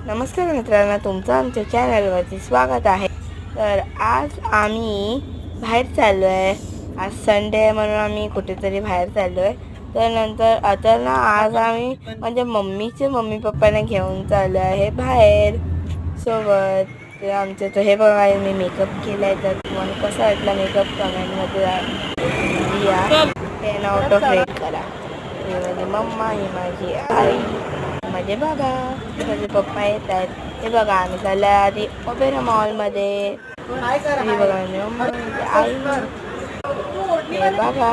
नमस्कार मित्रांनो, तुमचं आमच्या चॅनलवरती स्वागत आहे. तर आज आम्ही बाहेर चाललो आहे. आज संडे आहे म्हणून आम्ही कुठेतरी बाहेर चाललो आहे. तर नंतर आता ना आज आम्ही म्हणजे मम्मी पप्पांना घेऊन चाललो आहे बाहेर सोबत. तर आमचं तर हे बघा, मी मेकअप केला आहे. तर तुम्हाला कसा वाटला मेकअप कमेंटमध्ये या. 10 आउट ऑफ 8 करा. ही माझी मम्मा, ही माझी आई, माझे बाबा, माझे पप्पा येत आहेत. हे बघा, आम्ही चाललो आहे आधी ओपेरा मॉलमध्ये. हे बघा आई, हे बघा,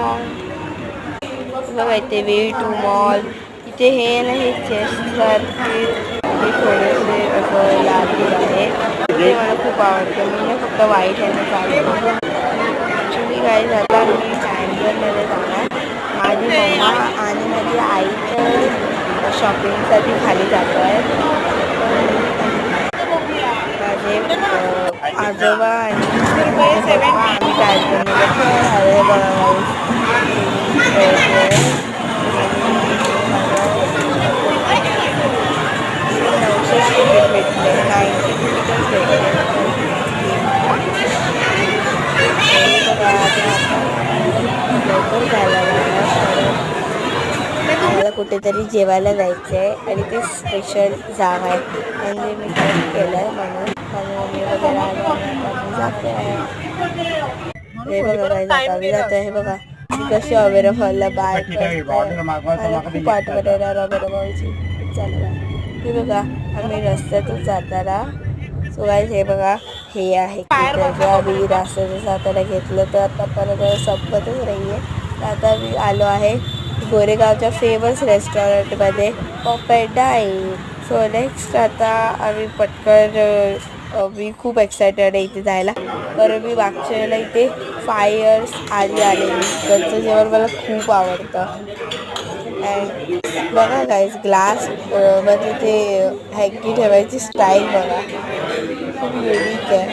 बघा इथे V2 मॉल. इथे हे ना हे चेस्टसारखे थोडेसे असं लागले आहे. ते मला खूप आवडतं. मी ना फक्त व्हाईट याने चालतो. ॲक्च्युली काय झालं, मी ट्रायंगलमध्ये जाणार. माझी मम्मा आणि माझी आई तर शॉपिंगसाठी खाली जातो आहे. माझे आजोबा आणि आम्ही ट्रायंगलमध्ये बघा. 900 तिकीट भेटले, 90 तिकीटच भेटले. लवकर जायला मला कुठेतरी जेवायला जायचं आहे आणि ते स्पेशल जागा आहे. म्हणजे मी फोन केलं आहे म्हणून मम्मी वगैरे आम्ही जाते आहे. हे बघा काय आम्ही जातो आहे. हे बघा कशी ऑबेरा फॉलला बाय मला खूप आठवत आहे ऑबेरा फॉलची. चला हे बघा, आम्ही रस्त्यातच जाताना. सो गाईज हे बघा, हे आहे आम्ही रस्त्यातच जाताना घेतलं. तर आता परत संपतच नाही आहे. तर आता मी आलो आहे गोरेगावच्या फेमस रेस्टॉरंटमध्ये पपेडाई. सो नेक्स्ट आता आम्ही पटकन मी खूप एक्सायटेड आहे इथे जायला. कारण मी मागच्या वेळेला इथे 5 इयर्स आधी आलेली. त्यांचं जेवण मला खूप आवडतं. अँड बघा गाईज, ग्लास मध्ये ते हँकी ठेवायची स्टाईल बघा, खूप युनिक आहे.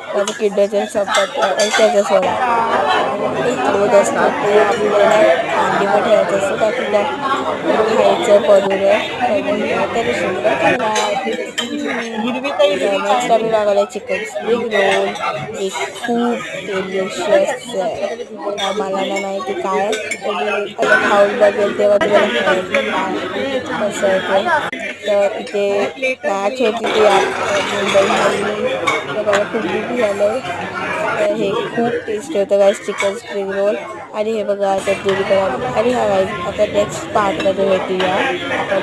माझं किड्याच्या संपत त्याच्यासोबत दूध असतं ते आपल्याला अंडीवर ठेवायचं असतं. त्यातून खायचं पडून तरी सुंदर. नेक्स्ट आम्ही मागवलं चिकन स्प्रिंग रोल. एक खूप डिलिशियस आहे. मला नाही माहिती काय आता खाऊन बघेल तेव्हा तुम्हाला कळेल कसं आहे ते. तर इथे मॅच होती ती मुंबई. बघा खूप भूक झालं. तर हे खूप टेस्टी होतं गाईज चिकन स्प्रिंग रोल. आणि हे बघा तंदुरी पण. आणि हा गाईज आता नेक्स्ट पार्टमध्ये भेटूया आपण.